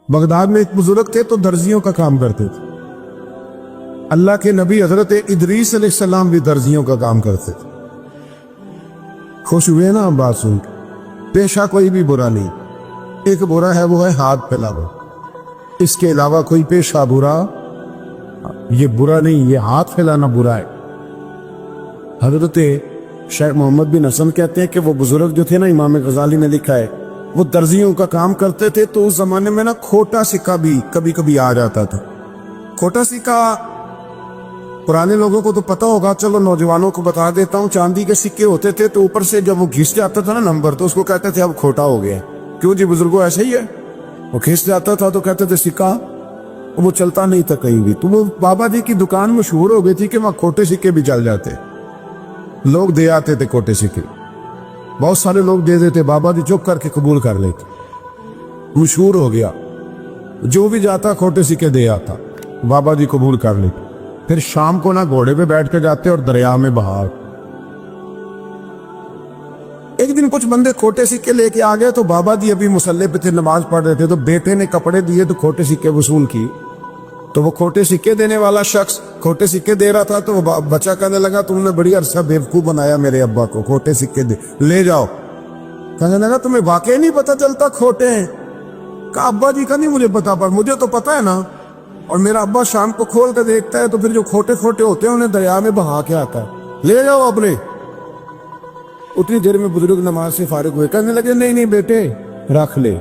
Baghdad میں ایک بزرگ تھے تو درزیوں کا کام کرتے تھے. اللہ کے نبی حضرت ادریس علیہ السلام بھی درزیوں کا کام کرتے تھے. خوش ہوئے نا ہم بات سن کے. پیشہ کوئی بھی برا نہیں, ایک برا ہے وہ ہے ہاتھ پھیلانا. اس کے علاوہ کوئی پیشہ برا یہ برا نہیں, یہ ہاتھ پھیلانا برا ہے. حضرت شیخ محمد بن حسن کہتے ہیں کہ وہ بزرگ جو تھے نا, امام غزالی نے لکھا ہے, وہ درزیوں کا کام کرتے تھے تو اس زمانے میں نا کھوٹا سکہ بھی کبھی کبھی آ جاتا تھا. کھوٹا سکہ پرانے لوگوں کو تو پتہ ہوگا, چلو نوجوانوں کو بتا دیتا ہوں. چاندی کے سکے ہوتے تھے تو اوپر سے جب وہ گھس جاتا تھا نا نمبر, تو اس کو کہتے تھے اب کھوٹا ہو گیا. کیوں جی بزرگوں ایسے ہی ہے, وہ گھس جاتا تھا تو کہتے تھے سکہ, وہ چلتا نہیں تھا کہیں بھی. تو وہ بابا جی کی دکان مشہور ہو گئی تھی کہ وہاں کھوٹے سکے بھی چل جاتے, لوگ دے آتے تھے کھوٹے سکے. بہت سارے لوگ دے دیتے, بابا جی چپ کر کے قبول کر لیتے. مشہور ہو گیا, جو بھی جاتا کھوٹے سکے دے آتا, بابا جی قبول کر لیتے. پھر شام کو نا گھوڑے پہ بیٹھ کے جاتے اور دریا میں بہا. ایک دن کچھ بندے کھوٹے سکے لے کے آ گئے تو بابا جی ابھی مصلے پہ تھے, نماز پڑھ رہے تھے. تو بیٹے نے کپڑے دیے تو کھوٹے سکے وصول کی. تو وہ کھوٹے سکے دینے والا شخص کھوٹے سکے دے رہا تھا, تو وہ بچہ کہنے لگا تم نے بڑی عرصہ بیوقوف بنایا میرے ابا کو, کھوٹے سکے دے لے جاؤ. کہنے لگا تمہیں واقعی نہیں پتا چلتا کھوٹے ہیں؟ کہا ابا جی کا نہیں مجھے پتا, پر مجھے تو پتا ہے نا. اور میرا ابا شام کو کھول کے دیکھتا ہے تو پھر جو کھوٹے کھوٹے ہوتے ہیں انہیں دریا میں بہا کے آتا ہے, لے جاؤ اپنے. اتنی دیر میں بزرگ نماز سے فارغ ہوئے, کہنے لگے نہیں نہیں بیٹے رکھ لے,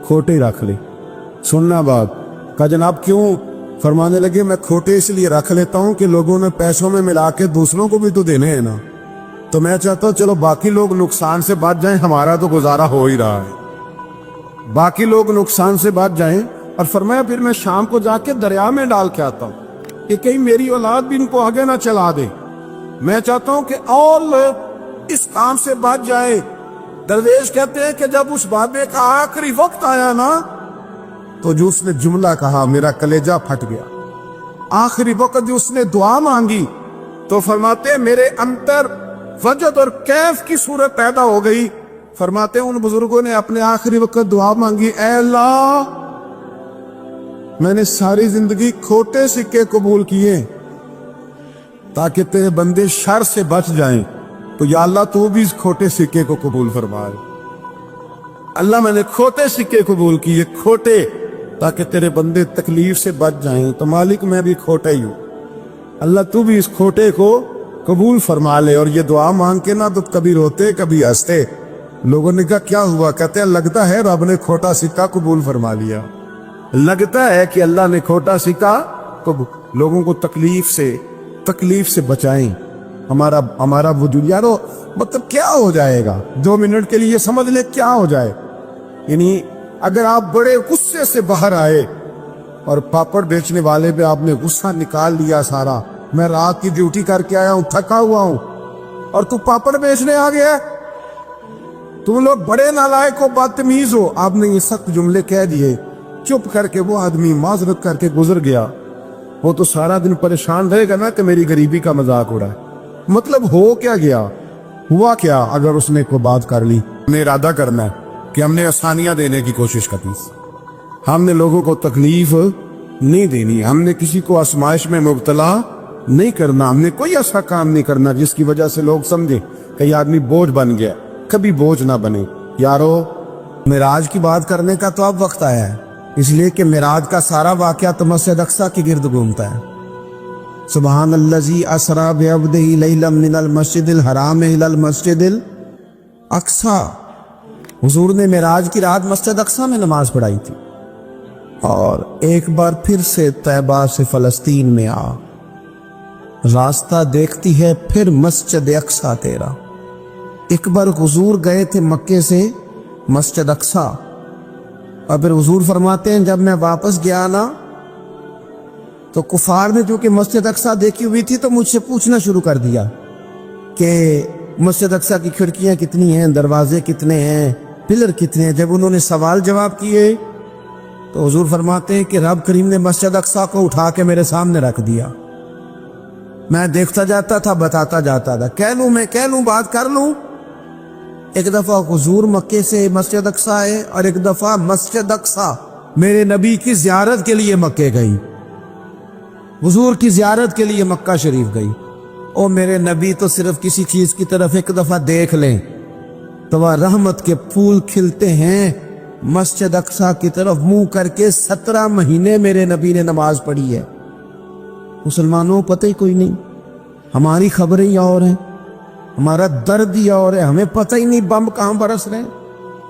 کھوٹے رکھ لے. سننا بات. کہا جناب کیوں؟ فرمانے لگے میں کھوٹے اس لیے رکھ لیتا ہوں کہ لوگوں نے پیسوں میں ملا کے دوسروں کو بھی تو دینے ہیں نا, تو میں چاہتا ہوں چلو باقی لوگ نقصان سے بچ جائیں, ہمارا تو گزارا ہو ہی رہا ہے, باقی لوگ نقصان سے بچ جائیں. اور فرمایا پھر میں شام کو جا کے دریا میں ڈال کے آتا ہوں کہ کہیں میری اولاد بھی ان کو آگے نہ چلا دے. میں چاہتا ہوں کہ اور لوگ اس کام سے بچ جائے. درویش کہتے ہیں کہ جب اس بابے کا آخری وقت آیا نا, تو جو اس نے جملہ کہا میرا کلیجہ پھٹ گیا. آخری وقت جو اس نے دعا مانگی تو فرماتے ہیں میرے اندر وجد اور کیف کی صورت پیدا ہو گئی. فرماتے ہیں ان بزرگوں نے اپنے آخری وقت دعا مانگی, اے اللہ میں نے ساری زندگی کھوٹے سکے قبول کیے تاکہ تیرے بندے شر سے بچ جائیں, تو یا اللہ تو بھی اس کھوٹے سکے کو قبول فرمائے. اللہ میں نے کھوٹے سکے قبول کیے, کھوٹے, تاکہ تیرے بندے تکلیف سے بچ جائیں. تو مالک میں بھی کھوٹا ہی ہوں, اللہ تو بھی اس کھوٹے کو قبول فرما لے. اور یہ دعا مانگ کے نا تو کبھی روتے کبھی ہنستے. لوگوں نے کہا کیا ہوا؟ کہتے ہیں لگتا ہے رب نے کھوٹا سکہ قبول فرما لیا, لگتا ہے کہ اللہ نے کھوٹا سکہ لوگوں کو تکلیف سے بچائیں. ہمارا وجود یارو مطلب کیا ہو جائے گا 2 منٹ کے لیے سمجھ لے کیا ہو جائے. یعنی اگر آپ بڑے غصے سے باہر آئے اور پاپڑ بیچنے والے پہ آپ نے غصہ نکال لیا سارا, میں رات کی ڈیوٹی کر کے آیا ہوں, تھکا ہوا ہوں, اور تو پاپڑ بیچنے آ گیا, تم لوگ بڑے نالائق ہو, بدتمیز ہو. آپ نے یہ سخت جملے کہہ دیے, چپ کر کے وہ آدمی معذرت کر کے گزر گیا. وہ تو سارا دن پریشان رہے گا نا کہ میری غریبی کا مذاق اڑا ہے. مطلب ہو کیا گیا, ہوا کیا اگر اس نے کوئی بات کر لی. ہم نے ارادہ کرنا ہے کہ ہم نے آسانیاں دینے کی کوشش کرنی, ہم نے لوگوں کو تکلیف نہیں دینی, ہم نے کسی کو آزمائش میں مبتلا نہیں کرنا, ہم نے کوئی ایسا کام نہیں کرنا جس کی وجہ سے لوگ سمجھیں کہ یہ آدمی بوجھ بن گیا. کبھی بوجھ نہ بنے. یارو معراج کی بات کرنے کا تو اب وقت آیا ہے, اس لیے کہ معراج کا سارا واقعہ تو مسجد اقصی کی گرد گھومتا ہے. سبحان الذی اسری بعبدہ لیلا من المسجد الحرام الی المسجد الاقصی. حضور نے معراج کی رات مسجد اقصی میں نماز پڑھائی تھی, اور ایک بار پھر سے طیبہ سے فلسطین میں آ, راستہ دیکھتی ہے پھر مسجد اقصی تیرا. ایک بار حضور گئے تھے مکے سے مسجد اقصی, اور پھر حضور فرماتے ہیں جب میں واپس گیا نا تو کفار نے جو کہ مسجد اقصی دیکھی ہوئی تھی تو مجھ سے پوچھنا شروع کر دیا کہ مسجد اقصی کی کھڑکیاں کتنی ہیں, دروازے کتنے ہیں, پلر کتنے ہیں. جب انہوں نے سوال جواب کیے تو حضور فرماتے ہیں کہ رب کریم نے مسجد اقصی کو اٹھا کے میرے سامنے رکھ دیا. میں دیکھتا جاتا تھا, بتاتا جاتا تھا, کہہ لوں بات کر لوں. ایک دفعہ حضور مکے سے مسجد اقصی آئے اور ایک دفعہ مسجد اقصی میرے نبی کی زیارت کے لیے مکے گئی، حضور کی زیارت کے لیے مکہ شریف گئی۔ او میرے نبی تو صرف کسی چیز کی طرف ایک دفعہ دیکھ لیں تو وہ رحمت کے پھول کھلتے ہیں۔ مسجد اقصی کی طرف منہ کر کے 17 مہینے میرے نبی نے نماز پڑھی ہے۔ مسلمانوں پتہ ہی کوئی نہیں، ہماری خبریں ہی اور ہیں، ہمارا درد ہی اور ہے، ہمیں پتہ ہی نہیں بم کہاں برس رہے ہیں،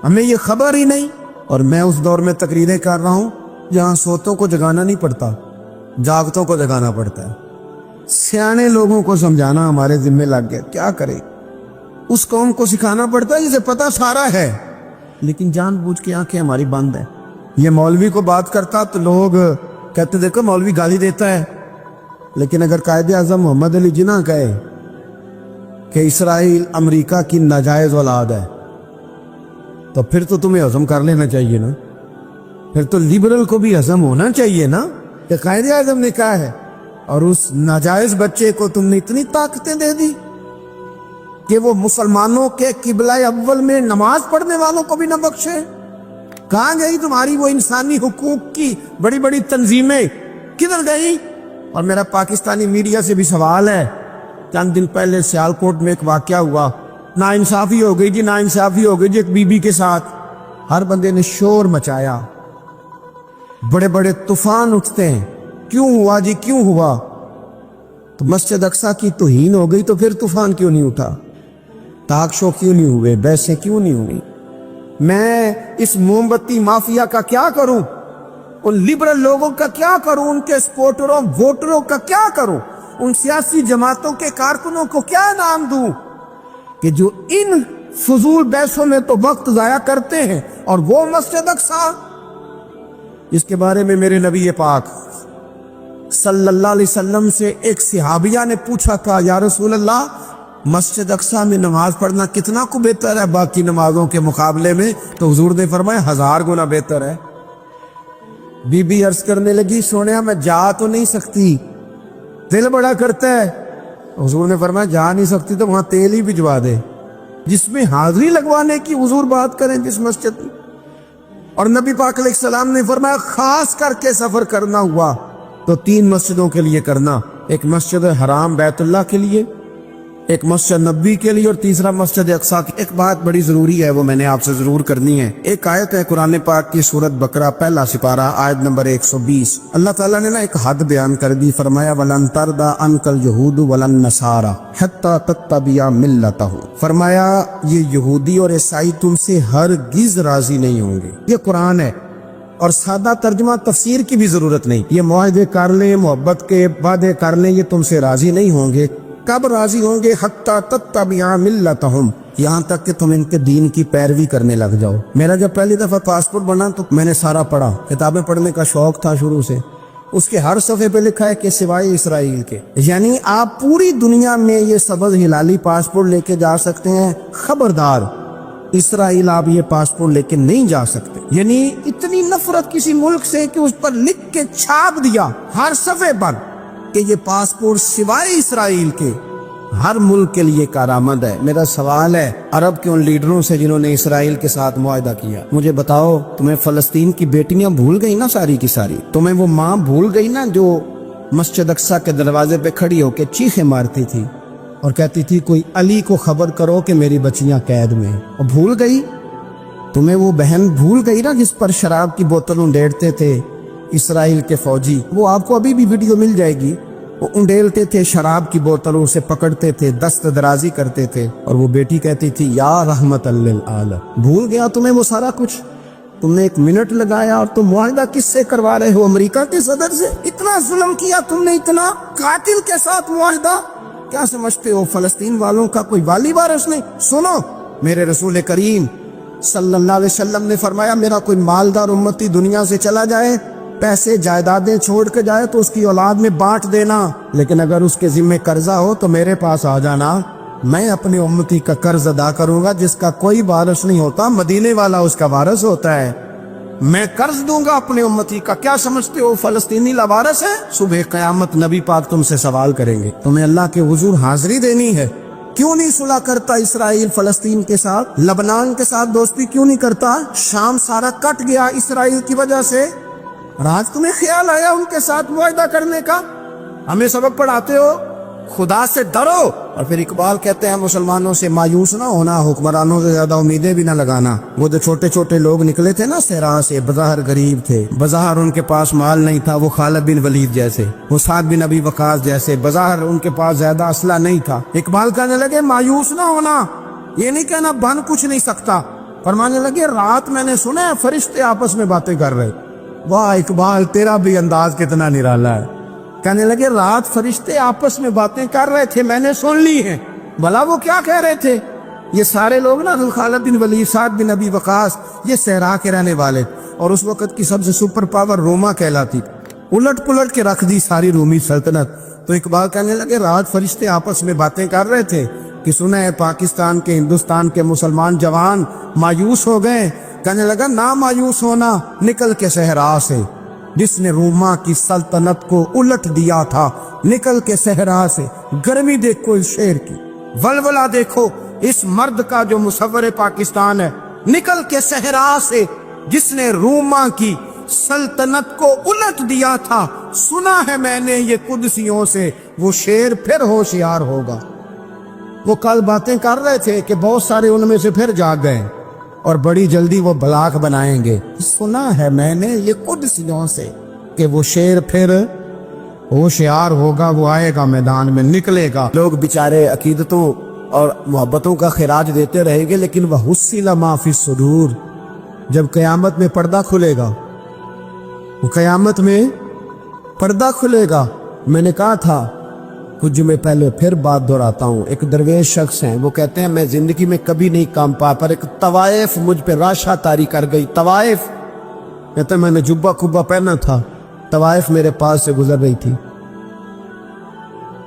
ہمیں یہ خبر ہی نہیں۔ اور میں اس دور میں تقریریں کر رہا ہوں جہاں سوتوں کو جگانا نہیں پڑتا، جاگتوں کو جگانا پڑتا ہے۔ سیانے لوگوں کو سمجھانا ہمارے ذمہ لگ گیا، کیا کرے؟ اس قوم کو سکھانا پڑتا ہے جسے پتہ سارا ہے، لیکن جان بوجھ کے آنکھیں ہماری بند ہیں۔ یہ مولوی کو بات کرتا تو لوگ کہتے دیکھو مولوی گالی دیتا ہے، لیکن اگر قائد اعظم محمد علی جناح کہے کہ اسرائیل امریکہ کی ناجائز اولاد ہے تو پھر تو تمہیں ہضم کر لینا چاہیے نا، پھر تو لیبرل کو بھی ہضم ہونا چاہیے نا کہ قائد اعظم نے کہا ہے، اور اس ناجائز بچے کو تم نے اتنی طاقتیں دے دی کہ وہ مسلمانوں کے قبلہ اول میں نماز پڑھنے والوں کو بھی نہ بخشے۔ کہاں گئی تمہاری وہ انسانی حقوق کی بڑی بڑی تنظیمیں، کدھر گئی؟ اور میرا پاکستانی میڈیا سے بھی سوال ہے، چند دن پہلے سیالکوٹ میں ایک واقعہ ہوا، ناانصافی ہو گئی جی، ناانصافی ہو گئی جی ایک بی بی کے ساتھ۔ ہر بندے نے شور مچایا، بڑے بڑے طوفان اٹھتے ہیں، کیوں ہوا جی کیوں ہوا؟ تو مسجد اقصی کی توہین ہو گئی تو پھر طوفان کیوں نہیں اٹھا؟ ٹاک شو کیوں نہیں ہوئے؟ بحثیں کیوں نہیں ہوئی؟ میں اس موم بتی مافیا کا کیا کروں؟ ان لبرل لوگوں کا کیا کروں؟ ان کے سپورٹروں ووٹروں کا کیا کروں؟ ان سیاسی جماعتوں کے کارکنوں کو کیا انعام دوں کہ جو ان فضول بحثوں میں تو وقت ضائع کرتے ہیں، اور وہ مسجد اقصی اس کے بارے میں میرے نبی پاک صلی اللہ علیہ وسلم سے ایک صحابیہ نے پوچھا تھا، یا رسول اللہ مسجد اقصی میں نماز پڑھنا کتنا کو بہتر ہے باقی نمازوں کے مقابلے میں؟ تو حضور نے فرمایا 1000 گنا بہتر ہے۔ بی بی عرض کرنے لگی، سونیا میں جا تو نہیں سکتی، دل بڑا کرتا ہے۔ حضور نے فرمایا جا نہیں سکتی تو وہاں تیل ہی بھجوا دے، جس میں حاضری لگوانے کی حضور بات کریں جس مسجد میں۔ اور نبی پاک علیہ السلام نے فرمایا خاص کر کے سفر کرنا ہوا تو 3 مسجدوں کے لیے کرنا، ایک مسجد حرام بیت اللہ کے لیے، ایک مسجد نبی کے لیے، اور تیسرا مسجد اقصی کی۔ ایک بات بڑی ضروری ہے، وہ میں نے آپ سے ضرور کرنی ہے۔ ایک آیت ہے قرآن پاک کی سورۃ بقرہ پہلا سپارہ آیت نمبر 120۔ اللہ تعالیٰ نے ایک حد بیان کر دی، فرمایا وَلَن تَرْضَىٰ عَنْكَ الْيَهُودُ وَلَا النَّصَارَىٰ حَتَّىٰ تَتَّبِعَ مِلَّتَهُمْ۔ فرمایا یہ یہودی اور عیسائی تم سے ہرگز راضی نہیں ہوں گے۔ یہ قرآن ہے، اور سادہ ترجمہ تفسیر کی بھی ضرورت نہیں۔ یہ معاہدے کر لیں، محبت کے وعدے کر لیں، یہ تم سے راضی نہیں ہوں گے۔ کب راضی ہوں گے؟ حتی تتبع ملتہم، یہاں تک کہ تم ان کے دین کی پیروی کرنے لگ جاؤ۔ میرا جب پہلی دفعہ پاسپورٹ بنا تو میں نے سارا پڑھا، کتابیں پڑھنے کا شوق تھا شروع سے۔ اس کے ہر صفحے پہ لکھا ہے کہ سوائے اسرائیل کے، یعنی آپ پوری دنیا میں یہ سبز ہلالی پاسپورٹ لے کے جا سکتے ہیں، خبردار اسرائیل آپ یہ پاسپورٹ لے کے نہیں جا سکتے۔ یعنی اتنی نفرت کسی ملک سے کہ اس پر لکھ کے چھاپ دیا ہر صفحے پر کہ یہ پاسپورٹ سوائے اسرائیل کے ہر ملک کے لیے کارآمد ہے۔ میرا سوال ہے عرب کے ان لیڈروں سے جنہوں نے اسرائیل کے ساتھ معاہدہ کیا، مجھے بتاؤ تمہیں فلسطین کی بیٹیاں بھول گئی نا ساری کی ساری؟ تمہیں وہ ماں بھول گئی نا جو مسجد اقصی کے دروازے پہ کھڑی ہو کے چیخیں مارتی تھی اور کہتی تھی کوئی علی کو خبر کرو کہ میری بچیاں قید میں ہیں؟ اور بھول گئی؟ تمہیں وہ بہن بھول گئی نا جس پر شراب کی بوتل انڈیڑتے تھے اسرائیل کے فوجی؟ وہ آپ کو ابھی بھی ویڈیو مل جائے گی، وہ انڈیلتے تھے شراب کی بوتلوں سے، پکڑتے تھے، دست درازی کرتے تھے، اور وہ بیٹی کہتی تھی یا رحمت للعالم۔ بھول گیا تمہیں وہ سارا کچھ؟ تم نے 1 منٹ لگایا اور تم معاہدہ کس سے کروا رہے ہو؟ امریکہ کے صدر سے؟ اتنا ظلم کیا تم نے، اتنا قاتل کے ساتھ معاہدہ؟ کیا سمجھتے ہو فلسطین والوں کا کوئی والی وارث نہیں؟ سنو، میرے رسول کریم صلی اللہ علیہ وسلم نے فرمایا میرا کوئی مالدار امتی دنیا سے چلا جائے، پیسے جائیدادیں چھوڑ کے جائے تو اس کی اولاد میں بانٹ دینا، لیکن اگر اس کے ذمہ قرضہ ہو تو میرے پاس آ جانا، میں اپنے امتی کا قرض ادا کروں گا۔ جس کا کوئی وارث نہیں ہوتا، مدینے والا اس کا وارث ہوتا ہے، میں قرض دوں گا اپنے امتی کا۔ کیا سمجھتے ہو فلسطینی لاوارث ہے؟ صبح قیامت نبی پاک تم سے سوال کریں گے، تمہیں اللہ کے حضور حاضری دینی ہے۔ کیوں نہیں صلح کرتا اسرائیل فلسطین کے ساتھ؟ لبنان کے ساتھ دوستی کیوں نہیں کرتا؟ شام سارا کٹ گیا اسرائیل کی وجہ سے۔ رات تمہیں خیال آیا ان کے ساتھ معاہدہ کرنے کا؟ ہمیں سبق پڑھاتے ہو خدا سے ڈرو۔ اور پھر اقبال کہتے ہیں مسلمانوں سے مایوس نہ ہونا، حکمرانوں سے زیادہ امیدیں بھی نہ لگانا۔ وہ جو چھوٹے چھوٹے لوگ نکلے تھے نا صحرا سے، بظاہر غریب تھے، بظاہر ان کے پاس مال نہیں تھا، وہ خالد بن ولید جیسے، وہ سعد بن ابی وقاص جیسے، بظاہر ان کے پاس زیادہ اسلحہ نہیں تھا۔ اقبال کہنے لگے مایوس نہ ہونا، یہ نہیں کہنا بن کچھ نہیں سکتا۔ فرمانے لگے رات میں نے سنا ہے فرشتے آپس میں باتیں کر رہے۔ واہ اقبال، تیرا بھی انداز کتنا نرالا ہے۔ کہنے لگے رات فرشتے آپس میں باتیں کر رہے تھے، میں نے سن لی ہیں۔ بھلا وہ کیا کہہ رہے تھے؟ یہ سارے لوگ نا خالد بن ولید، سعد بن ابی وقاص، یہ صحرا کے رہنے والے، اور اس وقت کی سب سے سپر پاور روما کہلاتی، الٹ پلٹ کے رکھ دی ساری رومی سلطنت۔ تو اقبال کہنے لگے رات فرشتے آپس میں باتیں کر رہے تھے کہ سنا ہے پاکستان کے، ہندوستان کے مسلمان جوان مایوس ہو گئے۔ کہنے لگا نہ مایوس ہونا، نکل کے صحرا سے، جس نے روما کی سلطنت کو الٹ دیا تھا، نکل کے صحرا سے۔ گرمی دیکھو اس شعر کی، ولولہ دیکھو اس مرد کا جو مصور پاکستان ہے، نکل کے صحرا سے جس نے روما کی سلطنت کو الٹ دیا تھا، سنا ہے میں نے یہ قدسیوں سے، وہ شعر پھر ہوشیار ہوگا۔ وہ کل باتیں کر رہے تھے کہ بہت سارے ان میں سے پھر جاگ گئے اور بڑی جلدی وہ بلاک بنائیں گے۔ سنا ہے میں نے یہ قدسیوں سے کہ وہ شعر پھر ہوشیار ہوگا، وہ آئے گا میدان میں، نکلے گا۔ لوگ بیچارے عقیدتوں اور محبتوں کا خراج دیتے رہیں گے، لیکن وہ حصل ما فی الصدور، جب قیامت میں پردہ کھلے گا، وہ قیامت میں پردہ کھلے گا۔ میں نے کہا تھا کچھ جمعے پہلے، پھر بات دہراتا ہوں، ایک درویش شخص ہیں، وہ کہتے ہیں میں زندگی میں کبھی نہیں کام پا، پر ایک طوائف مجھ پہ راشا طاری کر گئی۔ طوائف کہتے ہیں میں نے جبہ کبہ پہنا تھا، طوائف میرے پاس سے گزر رہی تھی،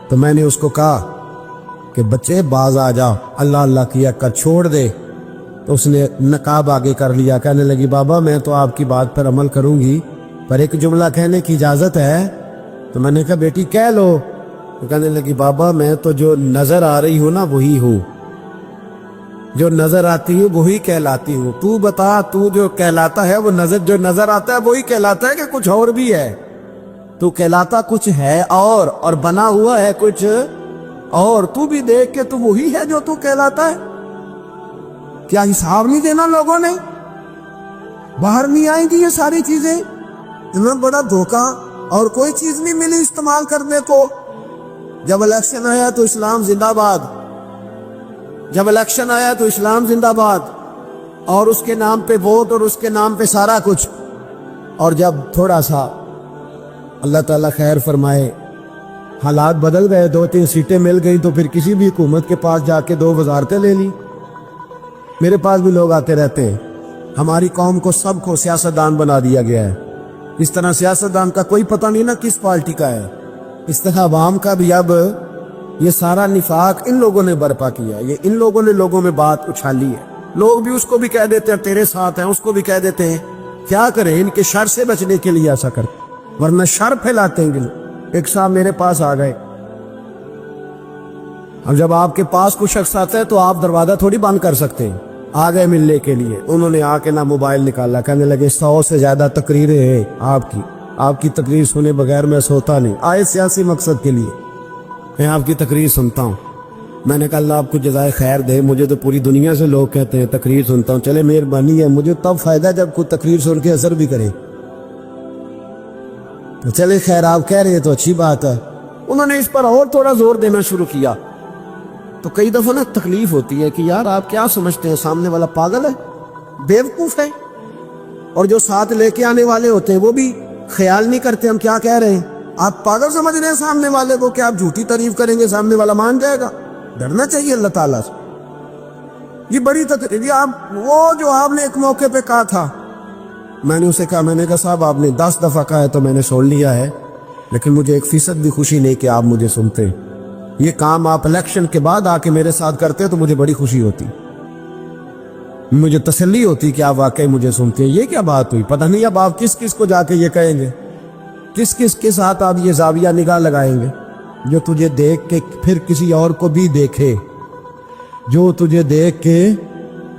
تو میں نے اس کو کہا کہ بچے باز آ جا، اللہ اللہ کیا کر، چھوڑ دے۔ تو اس نے نقاب آگے کر لیا، کہنے لگی بابا میں تو آپ کی بات پر عمل کروں گی، پر ایک جملہ کہنے کی اجازت ہے؟ تو میں نے کہا بیٹی کہہ لو۔ تو کہنے لگی بابا میں تو جو نظر آ رہی ہوں نا وہی ہوں، جو نظر آتی ہوں وہی کہلاتی ہوں، تو بتا تو جو کہلاتا ہے وہ جو نظر آتا ہے وہی کہلاتا ہے کہ کچھ اور بھی ہے؟ تو کہلاتا کچھ ہے اور بنا ہوا ہے کچھ اور، تو بھی دیکھ کے تو وہی ہے جو تو کہلاتا ہے۔ کیا حساب نہیں دینا لوگوں نے؟ باہر نہیں آئیں گی یہ ساری چیزیں؟ اتنا بڑا دھوکہ، اور کوئی چیز نہیں ملی استعمال کرنے کو۔ جب الیکشن آیا تو اسلام زندہ باد، جب الیکشن آیا تو اسلام زندہ باد، اور اس کے نام پہ ووٹ اور اس کے نام پہ سارا کچھ۔ اور جب تھوڑا سا اللہ تعالیٰ خیر فرمائے حالات بدل گئے، 2-3 سیٹیں مل گئی، تو پھر کسی بھی حکومت کے پاس جا کے 2 وزارتیں لے لی۔ میرے پاس بھی لوگ آتے رہتے ہیں، ہماری قوم کو سب کو سیاستدان بنا دیا گیا ہے۔ اس طرح سیاستدان کا کوئی پتہ نہیں نا کس پارٹی کا ہے، اس طرح عوام کا بھی اب یہ سارا نفاق ان لوگوں نے برپا کیا، یہ ان لوگوں نے لوگوں میں بات اچھالی ہے۔ لوگ بھی اس کو بھی کہہ دیتے ہیں تیرے ساتھ ہیں، اس کو بھی کہہ دیتے ہیں۔ کیا کریں ان کے شر سے بچنے کے لیے ایسا کرتے، ورنہ شر پھیلاتے ہیں لوگ۔ ایک صاحب میرے پاس آ گئے، اب جب آپ کے پاس کوئی شخص آتا ہے تو آپ دروازہ تھوڑی بند کر سکتے ہیں۔ آ گئے ملنے کے لیے، انہوں نے آ کے نہ موبائل نکالا، کہنے لگے 100 سے زیادہ تقریریں ہیں آپ کی تقریر سنے بغیر میں سوتا نہیں، آئے سیاسی مقصد کے لیے، میں آپ کی تقریر سنتا ہوں۔ میں نے کہا اللہ آپ کو جزائے خیر دے، مجھے تو پوری دنیا سے لوگ کہتے ہیں تقریر سنتا ہوں، چلے مہربانی ہے، مجھے تب فائدہ جب کوئی تقریر سن کے اثر بھی کرے، تو چلے خیر آپ کہہ رہے ہیں تو اچھی بات ہے۔ انہوں نے اس پر اور تھوڑا زور دینا شروع کیا، تو کئی دفعہ نا تکلیف ہوتی ہے کہ یار آپ کیا سمجھتے ہیں سامنے والا پاگل ہے، بیوقوف ہے، اور جو ساتھ لے کے آنے والے ہوتے ہیں وہ بھی خیال نہیں کرتے ہم کیا کہہ رہے ہیں۔ آپ پاگل سمجھ رہے ہیں سامنے والے کو کہ آپ جھوٹی تعریف کریں گے سامنے والا مان جائے گا؟ ڈرنا چاہیے اللہ تعالیٰ سے۔ یہ بڑی تقریر، وہ جو آپ نے ایک موقع پہ کہا تھا، میں نے اسے کہا، میں نے کہا صاحب آپ نے 10 دفعہ کہا ہے تو میں نے سن لیا ہے، لیکن مجھے 1% بھی خوشی نہیں کہ آپ مجھے سنتے۔ یہ کام آپ الیکشن کے بعد آ کے میرے ساتھ کرتے تو مجھے بڑی خوشی ہوتی، مجھے تسلی ہوتی کہ آپ واقعی مجھے سنتے ہیں۔ یہ کیا بات ہوئی؟ پتہ نہیں اب آپ کس کس کو جا کے یہ کہیں گے، کس کس کے ساتھ آپ یہ زاویہ نگاہ لگائیں گے، جو تجھے دیکھ کے پھر کسی اور کو بھی دیکھے، جو تجھے دیکھ کے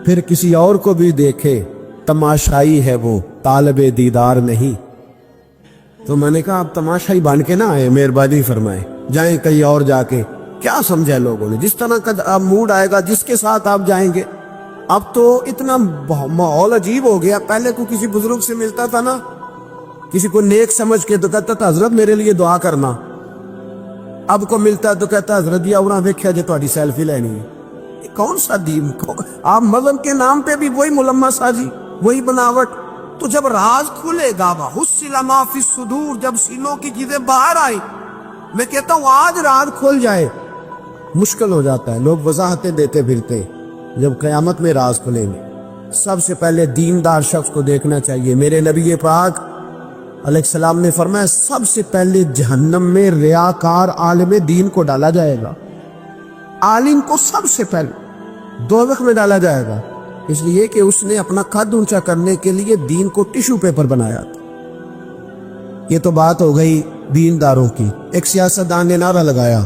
پھر کسی اور کو بھی دیکھے۔ تماشائی ہے وہ، طالب دیدار نہیں۔ تو میں نے کہا آپ تماشائی بن کے نہ آئے، مہربانی فرمائے، جائیں کہیں اور جا کے۔ کیا سمجھا لوگوں نے؟ جس طرح کا موڈ آئے گا، جس کے ساتھ آپ جائیں گے۔ اب تو اتنا ماحول عجیب ہو گیا، پہلے کو کسی بزرگ سے ملتا تھا نا، کسی کو نیک سمجھ کے تو کہتا تھا حضرت میرے لیے دعا کرنا، اب کو ملتا تو کہتا حضرت جی اوراں ویکھیا جے تہاڈی سیلفی لینی ہے۔ یہ کون سا دین؟ آپ مذہب کے نام پہ بھی وہی ملمہ سازی، وہی بناوٹ۔ تو جب راز کھلے گا، وَحُصِّلَ مَا فِي الصُّدُورِ، جب سینوں کی چیزیں باہر آئیں، میں کہتا ہوں آج راز کھل جائے، مشکل ہو جاتا ہے، لوگ وضاحتیں دیتے پھرتے۔ جب قیامت میں راز کھلیں گے، سب سے پہلے دیندار شخص کو دیکھنا چاہیے۔ میرے نبی پاک علیہ السلام نے فرمایا سب سے پہلے جہنم میں ریاکار عالم دین کو ڈالا جائے گا، عالم کو سب سے پہلے دوزخ میں ڈالا جائے گا، اس لیے کہ اس نے اپنا قد اونچا کرنے کے لیے دین کو ٹیشو پیپر بنایا تھا۔ یہ تو بات ہو گئی دینداروں کی۔ ایک سیاستدان نے نعرہ لگایا،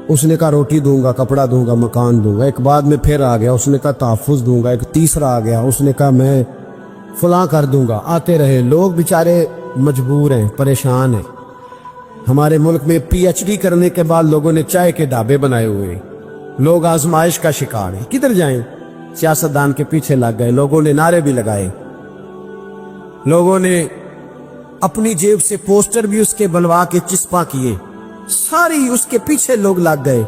اس نے کہا روٹی دوں گا، کپڑا دوں گا، مکان دوں گا۔ ایک بعد میں پھر آ گیا، اس نے کہا تحفظ دوں گا۔ ایک تیسرا آ گیا، اس نے کہا میں فلاں کر دوں گا۔ آتے رہے لوگ، بیچارے مجبور ہیں، پریشان ہیں۔ ہمارے ملک میں پی ایچ ڈی کرنے کے بعد لوگوں نے چائے کے ڈھابے بنائے ہوئے ہیں، لوگ آزمائش کا شکار ہیں۔ کدھر جائیں؟ سیاستدان کے پیچھے لگ گئے، لوگوں نے نعرے بھی لگائے، لوگوں نے اپنی جیب سے پوسٹر بھی اس کے بلوا کے چسپاں کیے، ساری اس کے پیچھے لوگ لگ گئے۔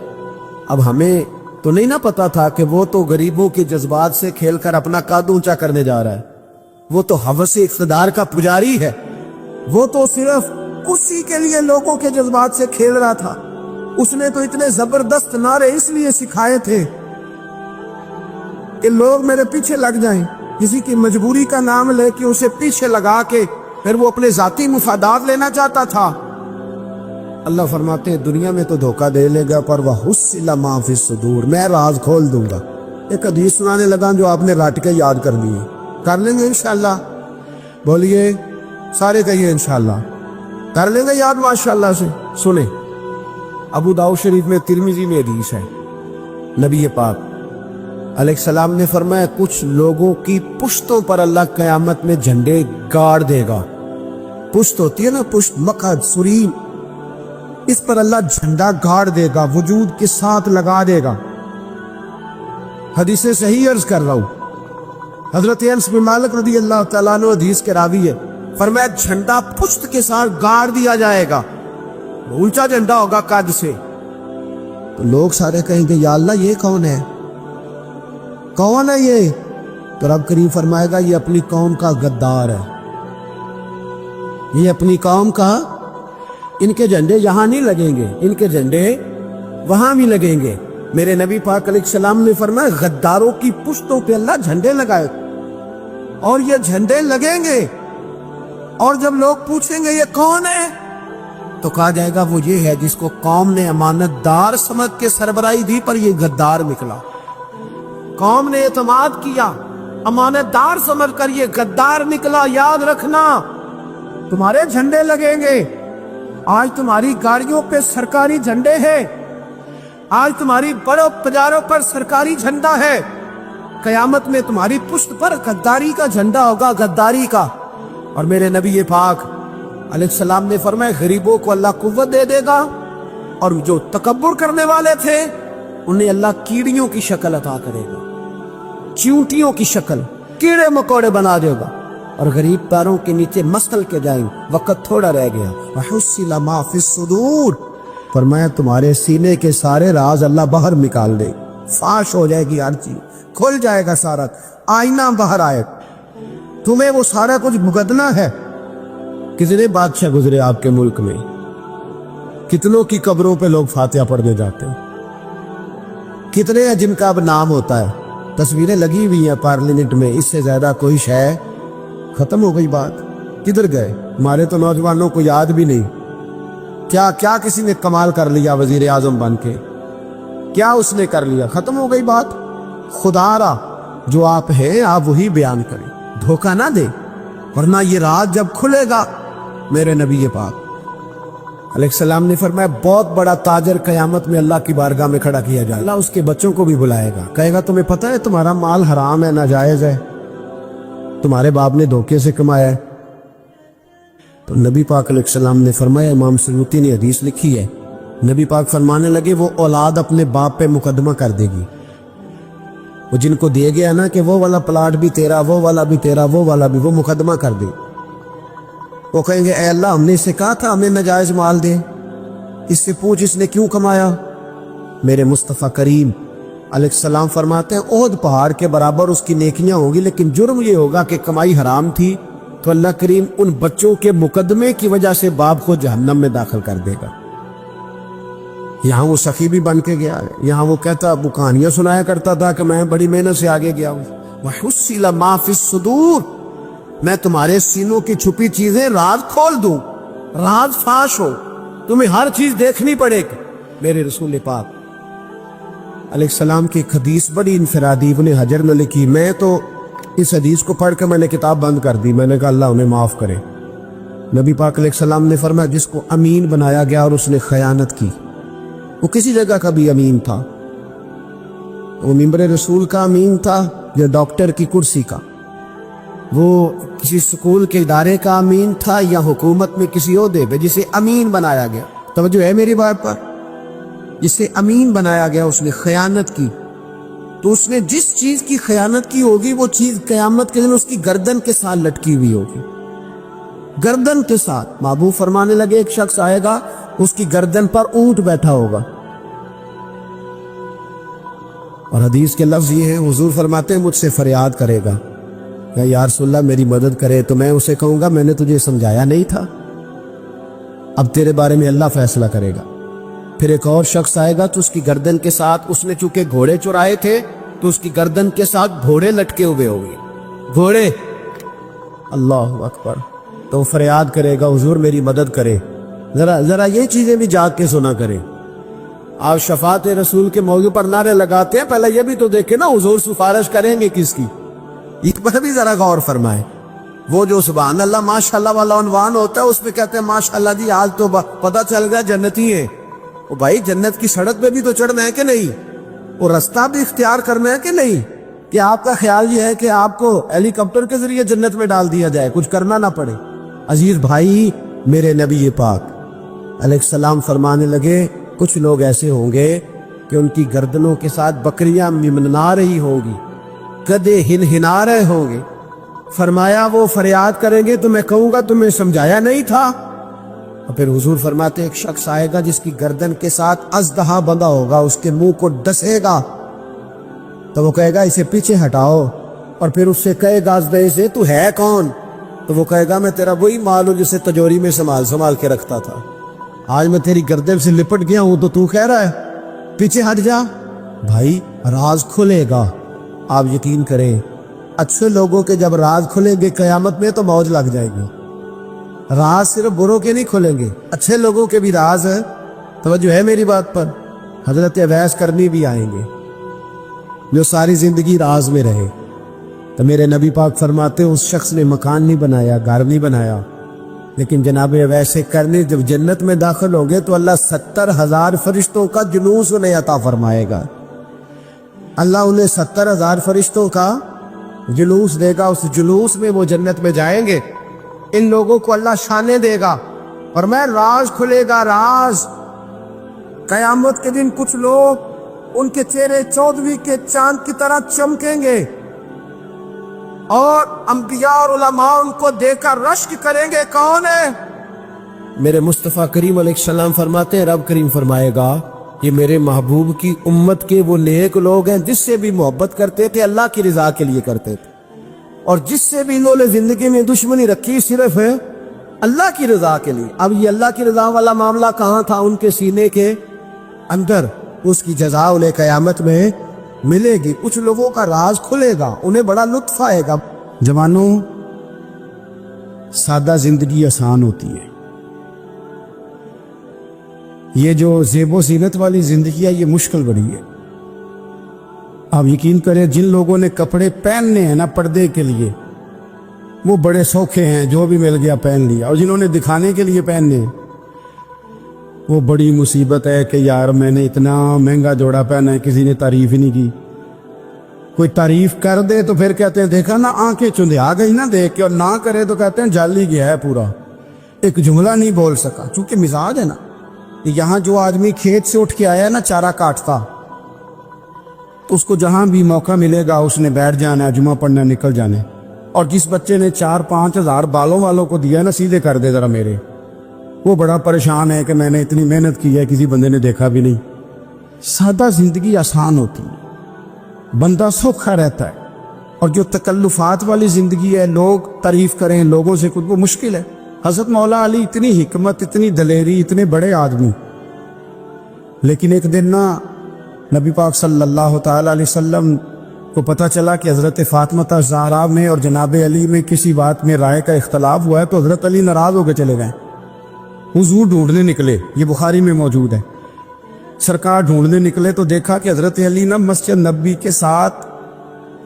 اب ہمیں تو نہیں نہ پتا تھا کہ وہ تو غریبوں کے جذبات سے کھیل کر اپنا قد اونچا کرنے جا رہا ہے، وہ تو ہوس اقتدار کا پجاری ہے، وہ تو صرف اسی کے لیے لوگوں کے جذبات سے کھیل رہا تھا۔ اس نے تو اتنے زبردست نعرے اس لیے سکھائے تھے کہ لوگ میرے پیچھے لگ جائیں، کسی کی مجبوری کا نام لے کے اسے پیچھے لگا کے پھر وہ اپنے ذاتی مفادات لینا چاہتا تھا۔ اللہ فرماتے ہیں دنیا میں تو دھوکہ دے لے گا، پر وَحُصِّلَ مَا فِي الصُّدُورِ، میں راز کھول دوں گا۔ ایک حدیث سنانے لگا جو آپ نے رٹ کے یاد کرنی ہے، کر لیں گے انشاءاللہ؟ بولیے سارے کہیے انشاءاللہ، کر لیں گے یاد ماشاءاللہ سے؟ سنیں، ابو داؤد شریف میں، ترمذی میں حدیث ہے، نبی پاک علیہ السلام نے فرمایا کچھ لوگوں کی پشتوں پر اللہ قیامت میں جھنڈے گاڑ دے گا۔ پشت ہوتی ہے نا، پشت، مقعد، سرین، اس پر اللہ جھنڈا گاڑ دے گا، وجود کے ساتھ لگا دے گا۔ حدیث صحیح عرض کر رہا ہوں، حضرت انس بن مالک رضی اللہ تعالیٰ عنہ حدیث کے راوی ہے، فرمایا جھنڈا پشت کے ساتھ گاڑ دیا جائے گا، اونچا جھنڈا ہوگا قد سے۔ تو لوگ سارے کہیں گے یا اللہ یہ کون ہے، کون ہے یہ؟ تو رب کریم فرمائے گا یہ اپنی قوم کا غدار ہے، یہ اپنی قوم کا، ان کے جھنڈے یہاں نہیں لگیں گے، ان کے جھنڈے وہاں بھی لگیں گے۔ میرے نبی پاک علیہ السلام نے فرمایا غداروں کی پشتوں پہ اللہ جھنڈے لگائے، اور یہ جھنڈے لگیں گے، اور جب لوگ پوچھیں گے یہ کون ہے تو کہا جائے گا وہ یہ ہے جس کو قوم نے امانت دار سمجھ کے سربراہی دی، پر یہ غدار نکلا۔ قوم نے اعتماد کیا، امانت دار سمجھ کر یہ غدار نکلا۔ یاد رکھنا تمہارے جھنڈے لگیں گے، آج تمہاری گاڑیوں پہ سرکاری جھنڈے ہیں، آج تمہاری بڑوں بازاروں پر سرکاری جھنڈا ہے، قیامت میں تمہاری پشت پر غداری کا جھنڈا ہوگا، غداری کا۔ اور میرے نبی پاک علیہ السلام نے فرمایا غریبوں کو اللہ قوت دے دے گا، اور جو تکبر کرنے والے تھے انہیں اللہ کیڑیوں کی شکل عطا کرے گا، چیونٹیوں کی شکل، کیڑے مکوڑے بنا دے گا، اور غریب پیروں کے نیچے مسل کے جائیں۔ وقت تھوڑا رہ گیا، وَحُصِّلَ مَا فِي الصُّدُورِ، فرمایا تمہارے سینے کے سارے راز اللہ باہر نکال دے، فاش ہو جائے گی، ہر چیز کھل جائے گا، سارا آئینہ باہر آئے، تمہیں وہ سارا کچھ بھگتنا ہے۔ کتنے بادشاہ گزرے آپ کے ملک میں، کتنوں کی قبروں پہ لوگ فاتحہ پڑھنے جاتے ہیں، کتنے ہیں جن کا اب نام ہوتا ہے، تصویریں لگی ہوئی ہیں پارلیمنٹ میں، اس سے زیادہ کوئی شے؟ ختم ہو گئی بات، کدھر گئے ہمارے تو نوجوانوں کو یاد بھی نہیں۔ کیا کسی نے کمال کر لیا وزیر اعظم بن کے؟ کیا اس نے کر لیا؟ ختم ہو گئی بات۔ خدا را جو آپ ہیں آپ وہی بیان کریں، دھوکہ نہ دیں، ورنہ یہ رات جب کھلے گا، میرے نبی پاک علیہ السلام نے فرمایا بہت بڑا تاجر قیامت میں اللہ کی بارگاہ میں کھڑا کیا جائے، اللہ اس کے بچوں کو بھی بلائے گا، کہے گا تمہیں پتہ ہے تمہارا مال حرام ہے، ناجائز ہے، تمہارے باپ نے دھوکے سے کمایا ہے، تو نبی پاک علیہ السلام نے فرمایا، امام سیوطی نے حدیث لکھی ہے، نبی پاک فرمانے لگے وہ اولاد اپنے باپ پہ مقدمہ کر دے گی، وہ جن کو دیا گیا نا کہ وہ والا پلاٹ بھی تیرا، وہ والا بھی تیرا، وہ والا بھی، وہ مقدمہ کر دے. وہ کہیں گے اے اللہ ہم نے اسے کہا تھا ہمیں ناجائز مال دے، اس سے پوچھ اس نے کیوں کمایا. میرے مصطفیٰ کریم علیہ السلام فرماتے ہیں احد پہاڑ کے برابر اس کی نیکیاں ہوں گی، لیکن جرم یہ ہوگا کہ کمائی حرام تھی، تو اللہ کریم ان بچوں کے مقدمے کی وجہ سے باپ کو جہنم میں داخل کر دے گا. یہاں وہ سخی بھی بن کے گیا ہے، یہاں وہ کہتا وہ کہانیاں سنایا کرتا تھا کہ میں بڑی محنت سے آگے گیا ہوں. وَحُصِّلَ مَا فِي الصُّدُورِ، میں تمہارے سینوں کی چھپی چیزیں راز کھول دوں، راز فاش ہو، تمہیں ہر چیز دیکھنی پڑے گی. میرے رسول پاک علیہ السلام کی ایک حدیث بڑی انفرادی ابن حجر نے لکھی، میں تو اس حدیث کو پڑھ کے میں نے کتاب بند کر دی. میں نے کہا اللہ انہیں معاف کرے. نبی پاک علیہ السلام نے فرمایا جس کو امین بنایا گیا اور اس نے خیانت کی، وہ کسی جگہ کا بھی امین تھا، وہ ممبر رسول کا امین تھا یا ڈاکٹر کی کرسی کا، وہ کسی سکول کے ادارے کا امین تھا یا حکومت میں کسی عہدے پہ جسے امین بنایا گیا. توجہ ہے میری بات پر؟ جسے امین بنایا گیا اس نے خیانت کی، تو اس نے جس چیز کی خیانت کی ہوگی وہ چیز قیامت کے دن اس کی گردن کے ساتھ لٹکی ہوئی ہوگی، گردن کے ساتھ. محبوب فرمانے لگے ایک شخص آئے گا اس کی گردن پر اونٹ بیٹھا ہوگا، اور حدیث کے لفظ یہ ہے حضور فرماتے ہیں مجھ سے فریاد کرے گا کہ یا رسول اللہ میری مدد کرے، تو میں اسے کہوں گا میں نے تجھے سمجھایا نہیں تھا، اب تیرے بارے میں اللہ فیصلہ کرے گا. پھر ایک اور شخص آئے گا تو اس کی گردن کے ساتھ، اس نے چونکہ گھوڑے چرائے تھے تو اس کی گردن کے ساتھ گھوڑے لٹکے ہوئے ہوں گے، گھوڑے. اللہ اکبر. تو وہ فریاد کرے گا حضور میری مدد کرے. ذرا یہ چیزیں بھی جاگ کے سنا کریں. آپ شفاعت رسول کے موضوع پر نعرے لگاتے ہیں، پہلے یہ بھی تو دیکھیں نا حضور سفارش کریں گے کس کی، اس پر بھی ذرا غور فرمائیں. وہ جو سبحان اللہ ماشاءاللہ والا عنوان ہوتا ہے اس پہ کہتے ہیں ماشاءاللہ جی آج تو پتہ چل گیا جنتی ہیں. وہ بھائی جنت کی سڑک پہ بھی تو چڑھنا ہے کہ نہیں، وہ رستہ بھی اختیار کرنا ہے کہ نہیں، کہ آپ کا خیال یہ ہے کہ آپ کو ہیلی کاپٹر کے ذریعے جنت میں ڈال دیا جائے، کچھ کرنا نہ پڑے. عزیز بھائی میرے نبی پاک علیہ السلام فرمانے لگے کچھ لوگ ایسے ہوں گے کہ ان کی گردنوں کے ساتھ بکریاں ممنا رہی ہوں گی، گدھے ہنہنا رہے ہوں گے. فرمایا وہ فریاد کریں گے تو میں کہوں گا تمہیں سمجھایا نہیں تھا. اور پھر حضور فرماتے ایک شخص آئے گا جس کی گردن کے ساتھ اژدہا بندھا ہوگا، اس کے منہ کو ڈسے گا، تو وہ کہے گا اسے پیچھے ہٹاؤ، اور پھر اس سے کہے گا اژدہے سے تو ہے کون؟ تو وہ کہے گا میں تیرا وہی مال ہوں جسے تجوری میں سنبھال کے رکھتا تھا، آج میں تیری گردن سے لپٹ گیا ہوں تو کہہ رہا ہے پیچھے ہٹ جا. بھائی راز کھلے گا، آپ یقین کریں اچھے لوگوں کے جب راز کھلیں گے قیامت میں تو موج لگ جائے گی. راز صرف بروں کے نہیں کھلیں گے، اچھے لوگوں کے بھی راز ہے. توجہ ہے میری بات پر؟ حضرت اویس کرنی بھی آئیں گے جو ساری زندگی راز میں رہے. تو میرے نبی پاک فرماتے اس شخص نے مکان نہیں بنایا، گھر نہیں بنایا، لیکن جناب اویس کرنی جب جنت میں داخل ہوں گے تو اللہ 70,000 فرشتوں کا جلوس انہیں عطا فرمائے گا. اللہ انہیں 70,000 فرشتوں کا جلوس دے گا. اس جلوس میں وہ جنت میں جائیں گے، ان لوگوں کو اللہ شانے دے گا اور میں راز کھلے گا. راز قیامت کے دن کچھ لوگ ان کے چہرے 14ویں کے چاند کی طرح چمکیں گے اور انبیاء اور علماء ان کو دیکھ کر رشک کریں گے کون ہے؟ میرے مصطفیٰ کریم علیہ السلام فرماتے ہیں رب کریم فرمائے گا یہ میرے محبوب کی امت کے وہ نیک لوگ ہیں جس سے بھی محبت کرتے تھے اللہ کی رضا کے لیے کرتے تھے، اور جس سے بھی انہوں نے زندگی میں دشمنی رکھی صرف ہے اللہ کی رضا کے لیے. اب یہ اللہ کی رضا والا معاملہ کہاں تھا؟ ان کے سینے کے اندر. اس کی جزا انہیں قیامت میں ملے گی. کچھ لوگوں کا راز کھلے گا، انہیں بڑا لطف آئے گا. جوانوں سادہ زندگی آسان ہوتی ہے، یہ جو زیب و زینت والی زندگی ہے یہ مشکل بڑی ہے. آپ یقین کریں جن لوگوں نے کپڑے پہننے ہیں نا پردے کے لیے وہ بڑے سوکھے ہیں، جو بھی مل گیا پہن لیا، اور جنہوں نے دکھانے کے لیے پہننے ہیں وہ بڑی مصیبت ہے کہ یار میں نے اتنا مہنگا جوڑا پہنا ہے کسی نے تعریف ہی نہیں کی. کوئی تعریف کر دے تو پھر کہتے ہیں دیکھا نا آنکھیں چندھیا گئی نا دیکھ کے، اور نہ کرے تو کہتے ہیں جل ہی گیا ہے پورا. ایک جملہ نہیں بول سکا، چونکہ مزاج ہے نا. یہاں جو آدمی کھیت سے اٹھ کے آیا ہے نا چارہ کاٹتا، تو اس کو جہاں بھی موقع ملے گا اس نے بیٹھ جانا ہے، جمعہ پڑھنا، نکل جانے. اور جس بچے نے 4-5 ہزار بالوں والوں کو دیا نا، سیدھے کر دے ذرا میرے، وہ بڑا پریشان ہے کہ میں نے اتنی محنت کی ہے کسی بندے نے دیکھا بھی نہیں. سادہ زندگی آسان ہوتی ہے، بندہ سوکھا رہتا ہے. اور جو تکلفات والی زندگی ہے، لوگ تعریف کریں، لوگوں سے کچھ، وہ مشکل ہے. حضرت مولا علی اتنی حکمت، اتنی دلیری، اتنے بڑے آدمی، لیکن ایک دن نا نبی پاک صلی اللہ تعالی علیہ وسلم کو پتہ چلا کہ حضرت فاطمہ زہرا میں اور جناب علی میں کسی بات میں رائے کا اختلاف ہوا ہے. تو حضرت علی ناراض ہو کے چلے گئے. حضور ڈھونڈنے نکلے، یہ بخاری میں موجود ہے. سرکار ڈھونڈنے نکلے تو دیکھا کہ حضرت علی نا مسجد نبی کے ساتھ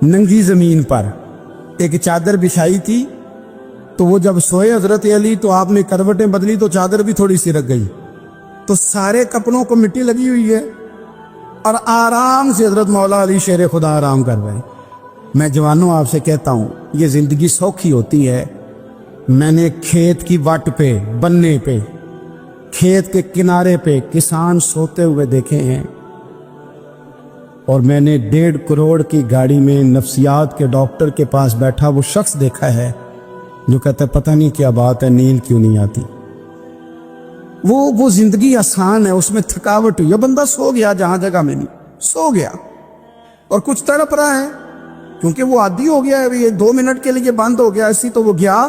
ننگی زمین پر ایک چادر بچھائی تھی. تو وہ جب سوئے حضرت علی تو آپ نے کروٹیں بدلی تو چادر بھی تھوڑی سی رکھ گئی. تو سارے کپڑوں کو مٹی لگی ہوئی ہے اور آرام سے حضرت مولا علی شیر خدا آرام کر رہے ہیں. میں جوانوں آپ سے کہتا ہوں، یہ زندگی سوکھی ہوتی ہے. میں نے کھیت کی وٹ پہ، بننے پہ، کھیت کے کنارے پہ کسان سوتے ہوئے دیکھے ہیں، اور میں نے 1.5 کروڑ کی گاڑی میں نفسیات کے ڈاکٹر کے پاس بیٹھا وہ شخص دیکھا ہے جو کہتا ہے پتہ نہیں کیا بات ہے، نیند کیوں نہیں آتی. وہ زندگی آسان ہے، اس میں تھکاوٹ ہوئی، بندہ سو گیا جہاں جگہ میں نہیں، سو گیا اور کچھ تڑپ رہا ہے کیونکہ وہ عادی ہو گیا ہے. یہ 2 منٹ کے لیے بند ہو گیا ایسی، تو وہ گیا.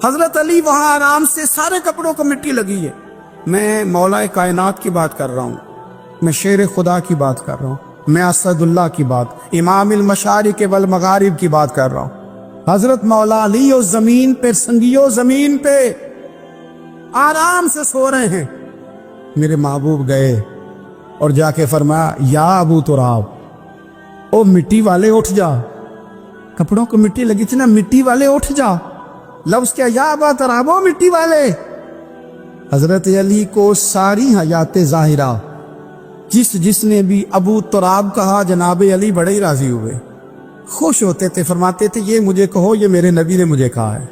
حضرت علی وہاں آرام سے، سارے کپڑوں کو مٹی لگی ہے. میں مولا کائنات کی بات کر رہا ہوں، میں شیر خدا کی بات کر رہا ہوں، میں اسد اللہ کی بات، امام المشارق والمغارب کی بات کر رہا ہوں. حضرت مولا علی اور زمین پہ، سنگیو زمین پہ آرام سے سو رہے ہیں. میرے محبوب گئے اور جا کے فرمایا، یا ابو تراب، او مٹی والے اٹھ جا. کپڑوں کو مٹی لگی تھی نا، مٹی والے اٹھ جا. لفظ کیا، یا ابا تراب، او مٹی والے. حضرت علی کو ساری حیات ظاہرہ جس نے بھی ابو تراب کہا، جناب علی بڑے ہی راضی ہوئے، خوش ہوتے تھے، فرماتے تھے یہ مجھے کہو، یہ میرے نبی نے مجھے کہا ہے.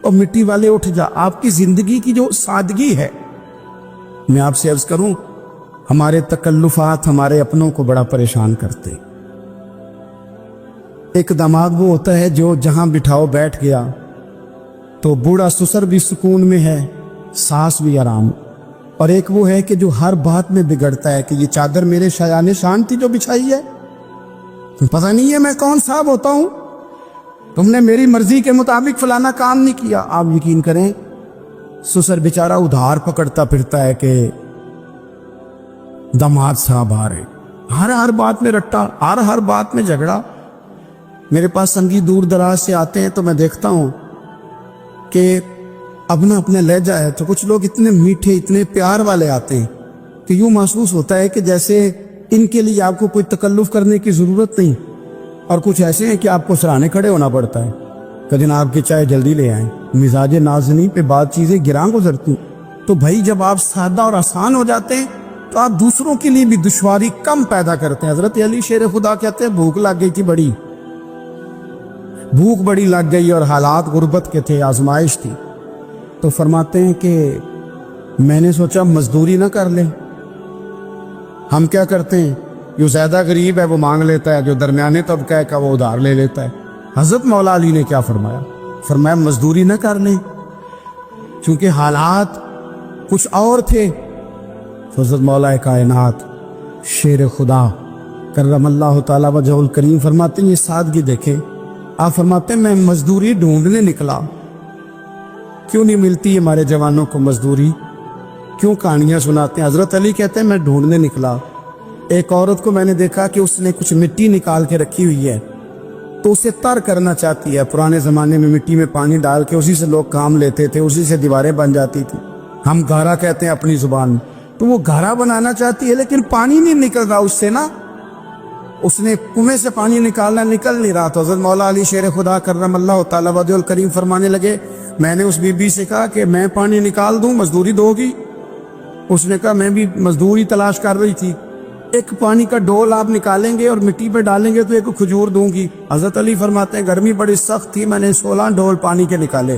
اور مٹی والے اٹھ جا. آپ کی زندگی کی جو سادگی ہے، میں آپ سے عرض کروں، ہمارے تکلفات ہمارے اپنوں کو بڑا پریشان کرتے. ایک دماغ وہ ہوتا ہے جو جہاں بٹھاؤ بیٹھ گیا، تو بوڑھا سسر بھی سکون میں ہے، سانس بھی آرام. اور ایک وہ ہے کہ جو ہر بات میں بگڑتا ہے کہ یہ چادر میرے شایان شان تھی جو بچھائی ہے، پتہ نہیں ہے میں کون صاحب ہوتا ہوں، تم نے میری مرضی کے مطابق فلانا کام نہیں کیا. آپ یقین کریں، سسر بیچارہ ادھار پکڑتا پھرتا ہے کہ داماد صاحب آ رہے، ہر بات میں رٹا، ہر بات میں جھگڑا. میرے پاس سنگی دور دراز سے آتے ہیں تو میں دیکھتا ہوں کہ اپنا لہجہ ہے، تو کچھ لوگ اتنے میٹھے، اتنے پیار والے آتے ہیں کہ یوں محسوس ہوتا ہے کہ جیسے ان کے لیے آپ کو کوئی تکلف کرنے کی ضرورت نہیں. اور کچھ ایسے ہیں کہ آپ کو سرانے کھڑے ہونا پڑتا ہے کہ جناب کی چائے جلدی لے آئیں. مزاج نازنی پہ بات چیزیں گراں گزرتی. تو بھائی جب آپ سادہ اور آسان ہو جاتے ہیں تو آپ دوسروں کے لیے بھی دشواری کم پیدا کرتے ہیں. حضرت علی شیر خدا کہتے ہیں بھوک لگ گئی تھی، بھوک بڑی لگ گئی اور حالات غربت کے تھے، آزمائش تھی. تو فرماتے ہیں کہ میں نے سوچا مزدوری نہ کر لیں. ہم کیا کرتے ہیں، جو زیادہ غریب ہے وہ مانگ لیتا ہے، جو درمیانے طبقہ ہے کا وہ ادھار لے لیتا ہے. حضرت مولا علی نے کیا فرمایا؟ فرمایا مزدوری نہ کر لیں، چونکہ حالات کچھ اور تھے. حضرت مولا کائنات شیر خدا کرم اللہ تعالی وجہ الکریم فرماتے ہیں، یہ سادگی دیکھیں. آپ فرماتے ہیں میں مزدوری ڈھونڈنے نکلا. کیوں نہیں ملتی ہمارے جوانوں کو مزدوری؟ کیوں کہانیاں سناتے ہیں؟ حضرت علی کہتے ہیں میں ڈھونڈنے نکلا. ایک عورت کو میں نے دیکھا کہ اس نے کچھ مٹی نکال کے رکھی ہوئی ہے، تو اسے تر کرنا چاہتی ہے. پرانے زمانے میں مٹی میں پانی ڈال کے اسی سے لوگ کام لیتے تھے، اسی سے دیواریں بن جاتی تھی. ہم گھارا کہتے ہیں اپنی زبان میں. تو وہ گھارا بنانا چاہتی ہے لیکن پانی نہیں نکل رہا اس سے نا. اس نے کنویں سے پانی نکالنا، نکل نہیں رہا. تو حضرت مولا علی شیر خدا کرم اللہ تعالی وجہ الکریم فرمانے لگے، میں نے اس بی بی سے کہا کہ میں پانی نکال دوں، مزدوری دو گی؟ اس نے کہا میں بھی مزدوری تلاش کر رہی تھی. ایک پانی کا ڈول آپ نکالیں گے اور مٹی پہ ڈالیں گے تو ایک کھجور دوں گی. حضرت علی فرماتے ہیں گرمی بڑی سخت تھی، میں نے 16 ڈول پانی کے نکالے.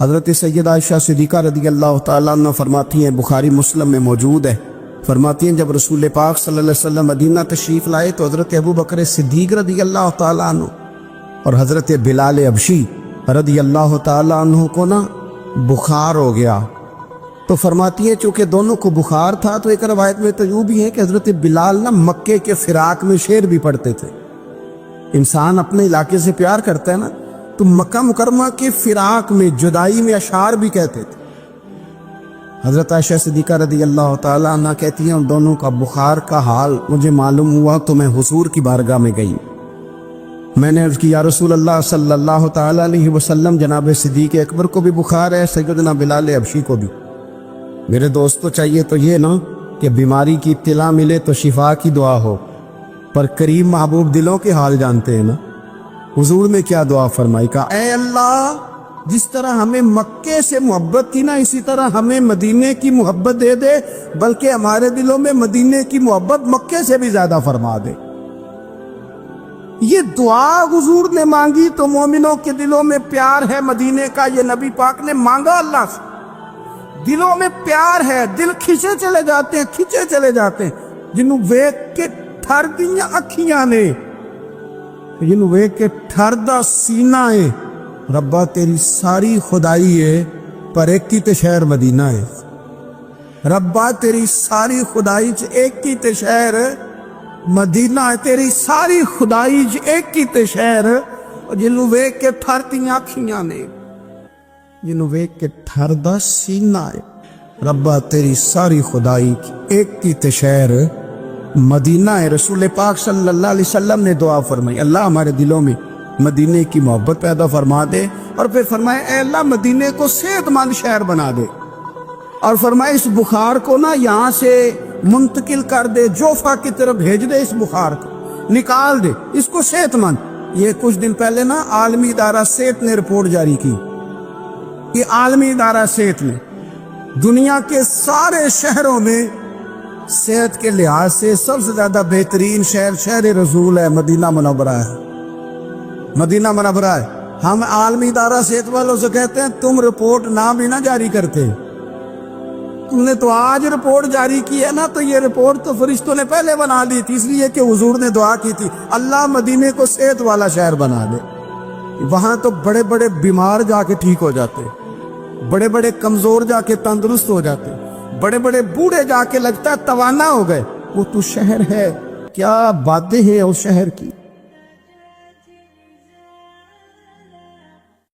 حضرت سیدہ عائشہ صدیقہ رضی اللہ تعالیٰ عنہ فرماتی ہیں، بخاری مسلم میں موجود ہے، فرماتی ہیں جب رسول پاک صلی اللہ علیہ وسلم مدینہ تشریف لائے تو حضرت ابو بکر صدیق رضی اللہ تعالیٰ عنہ اور حضرت بلال حبشی رضی اللہ تعالیٰ عنہ کو نا بخار ہو گیا. تو فرماتی ہیں چونکہ دونوں کو بخار تھا تو ایک روایت میں تو یوں بھی ہے کہ حضرت بلال نا مکے کے فراق میں شعر بھی پڑھتے تھے. انسان اپنے علاقے سے پیار کرتا ہے نا تو مکہ مکرمہ کے فراق میں جدائی میں اشعار بھی کہتے تھے. حضرت عائشہ صدیقہ رضی اللہ تعالیٰ عنہ کہتی ہیں ان دونوں کا بخار کا حال مجھے معلوم ہوا تو میں حضور کی بارگاہ میں گئی. میں نے عرض کی یا رسول اللہ صلی اللہ تعالیٰ علیہ وسلم جناب صدیق اکبر کو بھی بخار ہے، سیدنا بلال حبشی کو بھی. میرے دوستو چاہیے تو یہ نا کہ بیماری کی اطلاع ملے تو شفا کی دعا ہو، پر کریم محبوب دلوں کے حال جانتے ہیں نا. حضور نے کیا دعا فرمائی، کہا اے اللہ جس طرح ہمیں مکے سے محبت تھی نا اسی طرح ہمیں مدینے کی محبت دے دے، بلکہ ہمارے دلوں میں مدینے کی محبت مکے سے بھی زیادہ فرما دے. یہ دعا حضور نے مانگی تو مومنوں کے دلوں میں پیار ہے مدینے کا، یہ نبی پاک نے مانگا اللہ سے. دلوں میں پیار ہے، دل کھچے چلے جاتے ہیں جنہوں ویک کے ٹھر دیاں اکھیاں نے، جنہوں ویک کے ٹھر دا سینہ ہے. ربا تیری ساری خدائی ہے پر ایک کی تے شہر مدینہ ہے. ربا تیری ساری خدائی چ ایک کی تے شہر مدینہ ہے. تیری ساری خدائی چ ایک کی تے شہر جنہوں ویک کے ٹھر دیاں اکھیاں نے، جنہوں ویک کے ٹھر دا سینہ ہے. ربا تیری ساری خدائی ایک کی تے شہر مدینہ ہے. رسول پاک صلی اللہ علیہ وسلم نے دعا فرمائی اللہ ہمارے دلوں میں مدینے کی محبت پیدا فرما دے، اور پھر فرمائے اے اللہ مدینے کو صحت مند شہر بنا دے، اور فرمائے اس بخار کو نا یہاں سے منتقل کر دے، جوفا کی طرف بھیج دے، اس بخار کو نکال دے، اس کو صحت مند. یہ کچھ دن پہلے نا عالمی ادارہ صحت نے رپورٹ جاری کی. یہ عالمی ادارہ صحت نے دنیا کے سارے شہروں میں صحت کے لحاظ سے سب سے زیادہ بہترین شہر رسول ہے، مدینہ منورہ ہے. مدینہ منورہ ہے. ہم عالمی ادارہ صحت والوں سے کہتے ہیں تم رپورٹ نہ بھی نہ جاری کرتے، تم نے تو آج رپورٹ جاری کی ہے نا، تو یہ رپورٹ تو فرشتوں نے پہلے بنا دی تھی، اس لیے کہ حضور نے دعا کی تھی اللہ مدینے کو صحت والا شہر بنا دے. وہاں تو بڑے بڑے بیمار جا کے ٹھیک ہو جاتے، بڑے بڑے کمزور جا کے تندرست ہو جاتے، بڑے بڑے بوڑھے جا کے لگتا ہے توانا ہو گئے. وہ تو شہر ہے، کیا باتیں ہیں اس شہر کی.